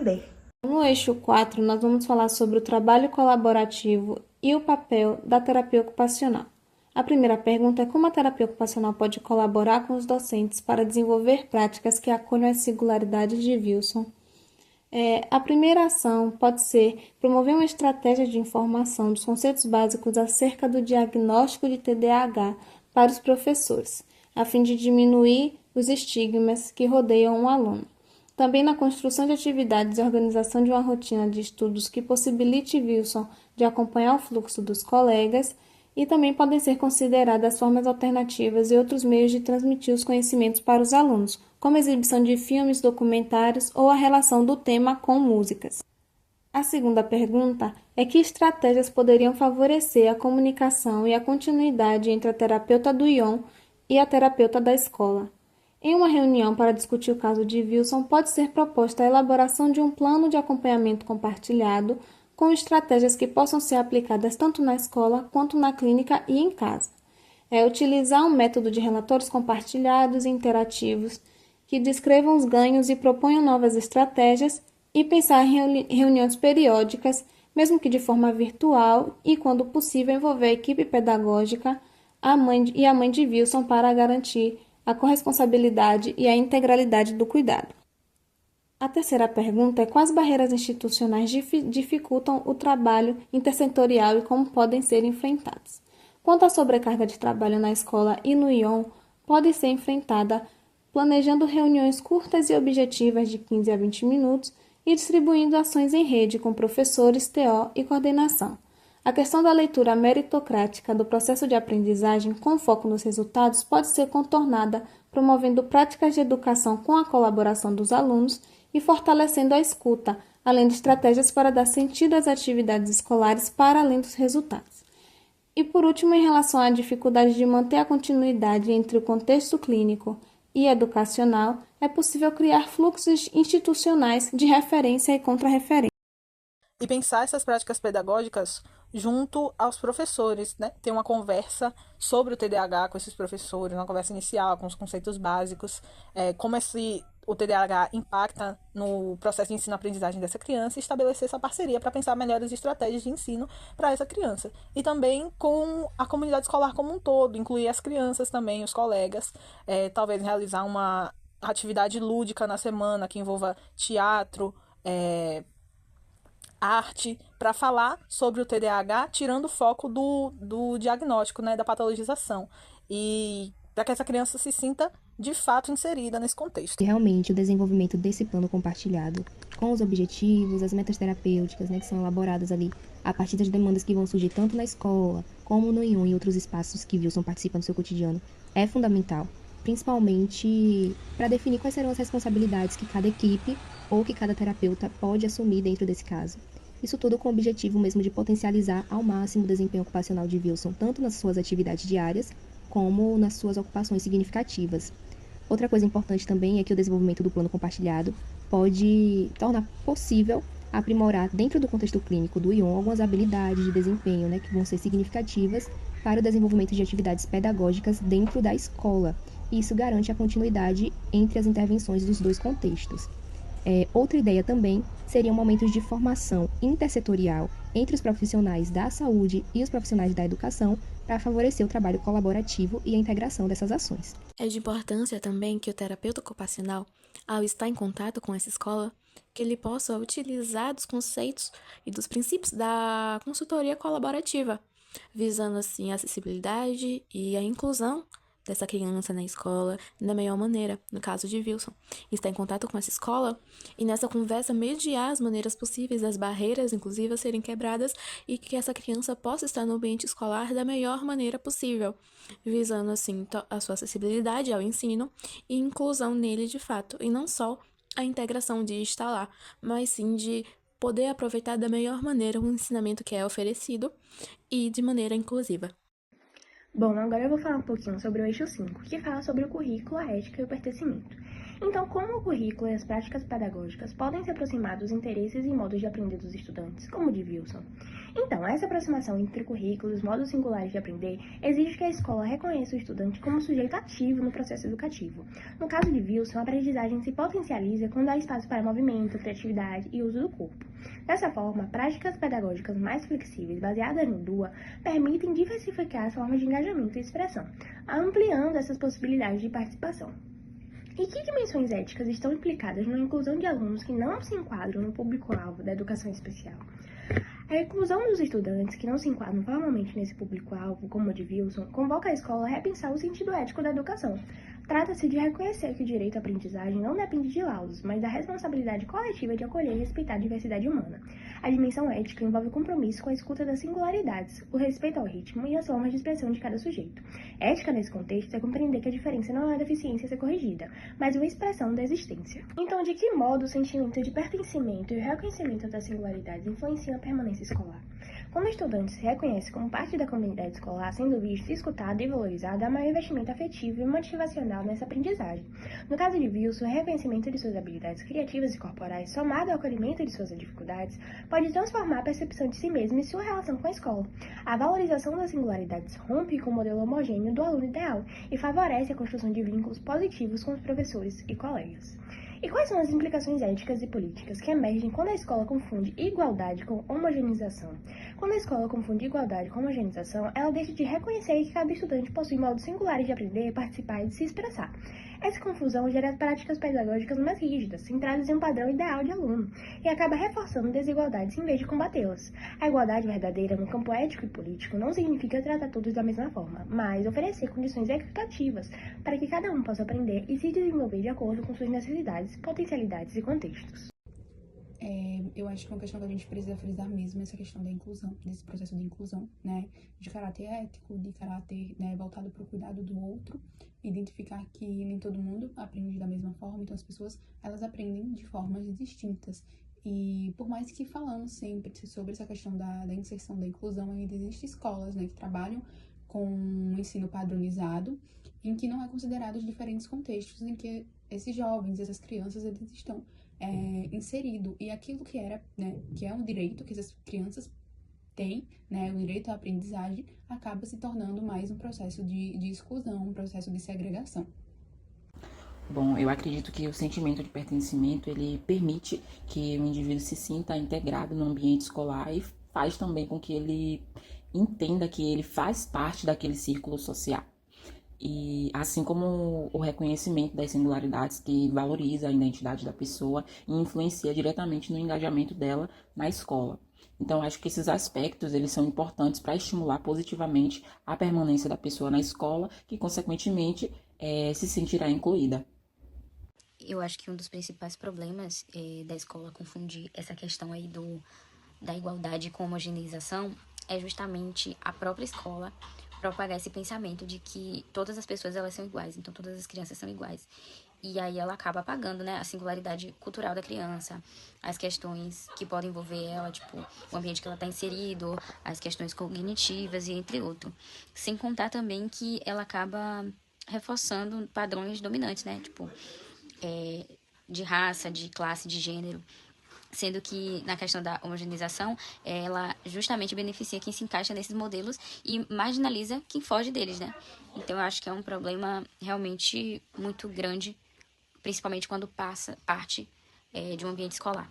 aprender. No eixo 4, nós vamos falar sobre o trabalho colaborativo e o papel da terapia ocupacional. A primeira pergunta é como a terapia ocupacional pode colaborar com os docentes para desenvolver práticas que acolham as singularidades de Wilson. A primeira ação pode ser promover uma estratégia de informação dos conceitos básicos acerca do diagnóstico de TDAH para os professores, a fim de diminuir os estigmas que rodeiam um aluno. Também na construção de atividades e organização de uma rotina de estudos que possibilite Wilson de acompanhar o fluxo dos colegas, e também podem ser consideradas formas alternativas e outros meios de transmitir os conhecimentos para os alunos, como a exibição de filmes, documentários ou a relação do tema com músicas. A segunda pergunta é que estratégias poderiam favorecer a comunicação e a continuidade entre a terapeuta do ION e a terapeuta da escola. Em uma reunião para discutir o caso de Wilson, pode ser proposta a elaboração de um plano de acompanhamento compartilhado com estratégias que possam ser aplicadas tanto na escola quanto na clínica e em casa. Utilizar um método de relatórios compartilhados e interativos que descrevam os ganhos e proponham novas estratégias e pensar em reuniões periódicas, mesmo que de forma virtual e, quando possível, envolver a equipe pedagógica a mãe de Wilson para garantir a corresponsabilidade e a integralidade do cuidado. A terceira pergunta é quais barreiras institucionais dificultam o trabalho intersetorial e como podem ser enfrentadas. Quanto à sobrecarga de trabalho na escola e no ION, pode ser enfrentada planejando reuniões curtas e objetivas de 15 a 20 minutos e distribuindo ações em rede com professores, TO e coordenação. A questão da leitura meritocrática do processo de aprendizagem com foco nos resultados pode ser contornada promovendo práticas de educação com a colaboração dos alunos e fortalecendo a escuta, além de estratégias para dar sentido às atividades escolares para além dos resultados. E por último, em relação à dificuldade de manter a continuidade entre o contexto clínico e educacional, é possível criar fluxos institucionais de referência e contra-referência. E pensar essas práticas pedagógicas junto aos professores, né? Ter uma conversa sobre o TDAH com esses professores, uma conversa inicial com os conceitos básicos, como o TDAH impacta no processo de ensino-aprendizagem dessa criança e estabelecer essa parceria para pensar melhores estratégias de ensino para essa criança. E também com a comunidade escolar como um todo, incluir as crianças também, os colegas, talvez realizar uma atividade lúdica na semana que envolva teatro, arte, para falar sobre o TDAH, tirando o foco do diagnóstico, né, da patologização, e para que essa criança se sinta de fato inserida nesse contexto. Realmente, o desenvolvimento desse plano compartilhado, com os objetivos, as metas terapêuticas, né, que são elaboradas ali a partir das demandas que vão surgir tanto na escola, como no ION e outros espaços que Wilson participa no seu cotidiano, é fundamental, principalmente para definir quais serão as responsabilidades que cada equipe ou que cada terapeuta pode assumir dentro desse caso. Isso tudo com o objetivo mesmo de potencializar ao máximo o desempenho ocupacional de Wilson, tanto nas suas atividades diárias, como nas suas ocupações significativas. Outra coisa importante também é que o desenvolvimento do plano compartilhado pode tornar possível aprimorar, dentro do contexto clínico do ION, algumas habilidades de desempenho, né, que vão ser significativas para o desenvolvimento de atividades pedagógicas dentro da escola. E isso garante a continuidade entre as intervenções dos dois contextos. Outra ideia também seriam momentos de formação intersetorial entre os profissionais da saúde e os profissionais da educação para favorecer o trabalho colaborativo e a integração dessas ações. É de importância também que o terapeuta ocupacional, ao estar em contato com essa escola, que ele possa utilizar dos conceitos e dos princípios da consultoria colaborativa, visando assim a acessibilidade e a inclusão dessa criança na escola da melhor maneira, no caso de Wilson. Está em contato com essa escola e nessa conversa mediar as maneiras possíveis das barreiras inclusivas serem quebradas e que essa criança possa estar no ambiente escolar da melhor maneira possível, visando assim a sua acessibilidade ao ensino e inclusão nele de fato, e não só a integração de estar lá, mas sim de poder aproveitar da melhor maneira o ensinamento que é oferecido e de maneira inclusiva. Bom, agora eu vou falar um pouquinho sobre o eixo 5, que fala sobre o currículo, a ética e o pertencimento. Então, como o currículo e as práticas pedagógicas podem se aproximar dos interesses e modos de aprender dos estudantes, como o de Wilson? Então, essa aproximação entre currículos e os modos singulares de aprender exige que a escola reconheça o estudante como sujeito ativo no processo educativo. No caso de Wilson, a aprendizagem se potencializa quando há espaço para movimento, criatividade e uso do corpo. Dessa forma, práticas pedagógicas mais flexíveis, baseadas no DUA, permitem diversificar as formas de engajamento e expressão, ampliando essas possibilidades de participação. E que dimensões éticas estão implicadas na inclusão de alunos que não se enquadram no público-alvo da educação especial? A inclusão dos estudantes que não se enquadram formalmente nesse público-alvo, como o de Wilson, convoca a escola a repensar o sentido ético da educação. Trata-se de reconhecer que o direito à aprendizagem não depende de laudos, mas da responsabilidade coletiva de acolher e respeitar a diversidade humana. A dimensão ética envolve o compromisso com a escuta das singularidades, o respeito ao ritmo e às formas de expressão de cada sujeito. Ética, nesse contexto, é compreender que a diferença não é a deficiência a ser corrigida, mas uma expressão da existência. Então, de que modo o sentimento de pertencimento e o reconhecimento das singularidades influenciam a permanência escolar? Quando o estudante se reconhece como parte da comunidade escolar, sendo visto, escutado e valorizado, há maior investimento afetivo e motivacional nessa aprendizagem. No caso de Wilson, o reconhecimento de suas habilidades criativas e corporais, somado ao acolhimento de suas dificuldades, pode transformar a percepção de si mesmo e sua relação com a escola. A valorização das singularidades rompe com o modelo homogêneo do aluno ideal e favorece a construção de vínculos positivos com os professores e colegas. E quais são as implicações éticas e políticas que emergem quando a escola confunde igualdade com homogeneização? Quando a escola confunde igualdade com homogeneização, ela deixa de reconhecer que cada estudante possui modos singulares de aprender, participar e de se expressar. Essa confusão gera práticas pedagógicas mais rígidas, centradas em um padrão ideal de aluno, e acaba reforçando desigualdades em vez de combatê-las. A igualdade verdadeira no campo ético e político não significa tratar todos da mesma forma, mas oferecer condições equitativas para que cada um possa aprender e se desenvolver de acordo com suas necessidades, potencialidades e contextos. Eu acho que é uma questão que a gente precisa frisar mesmo, essa questão da inclusão, desse processo de inclusão, né, de caráter ético, de caráter, né, voltado para o cuidado do outro, identificar que nem todo mundo aprende da mesma forma, então as pessoas, elas aprendem de formas distintas. E por mais que falamos sempre sobre essa questão da inserção, da inclusão, ainda existem escolas, né, que trabalham com um ensino padronizado, em que não é considerado os diferentes contextos em que esses jovens, essas crianças, eles estão inserido, e aquilo que era, né, que é um direito que essas crianças têm, né, o direito à aprendizagem, acaba se tornando mais um processo de exclusão, um processo de segregação. Bom, eu acredito que o sentimento de pertencimento, ele permite que o indivíduo se sinta integrado no ambiente escolar e faz também com que ele entenda que ele faz parte daquele círculo social. E assim como o reconhecimento das singularidades, que valoriza a identidade da pessoa e influencia diretamente no engajamento dela na escola. Então, acho que esses aspectos, eles são importantes para estimular positivamente a permanência da pessoa na escola, que, consequentemente, se sentirá incluída. Eu acho que um dos principais problemas da escola confundir essa questão aí da igualdade com homogeneização é justamente a própria escola propagar esse pensamento de que todas as pessoas elas são iguais, então todas as crianças são iguais. E aí ela acaba apagando, né, a singularidade cultural da criança, as questões que podem envolver ela, tipo, o ambiente que ela está inserido, as questões cognitivas e entre outros. Sem contar também que ela acaba reforçando padrões dominantes, né, tipo, de raça, de classe, de gênero. Sendo que, na questão da homogeneização, ela justamente beneficia quem se encaixa nesses modelos e marginaliza quem foge deles, né? Então, eu acho que é um problema realmente muito grande, principalmente quando parte de um ambiente escolar.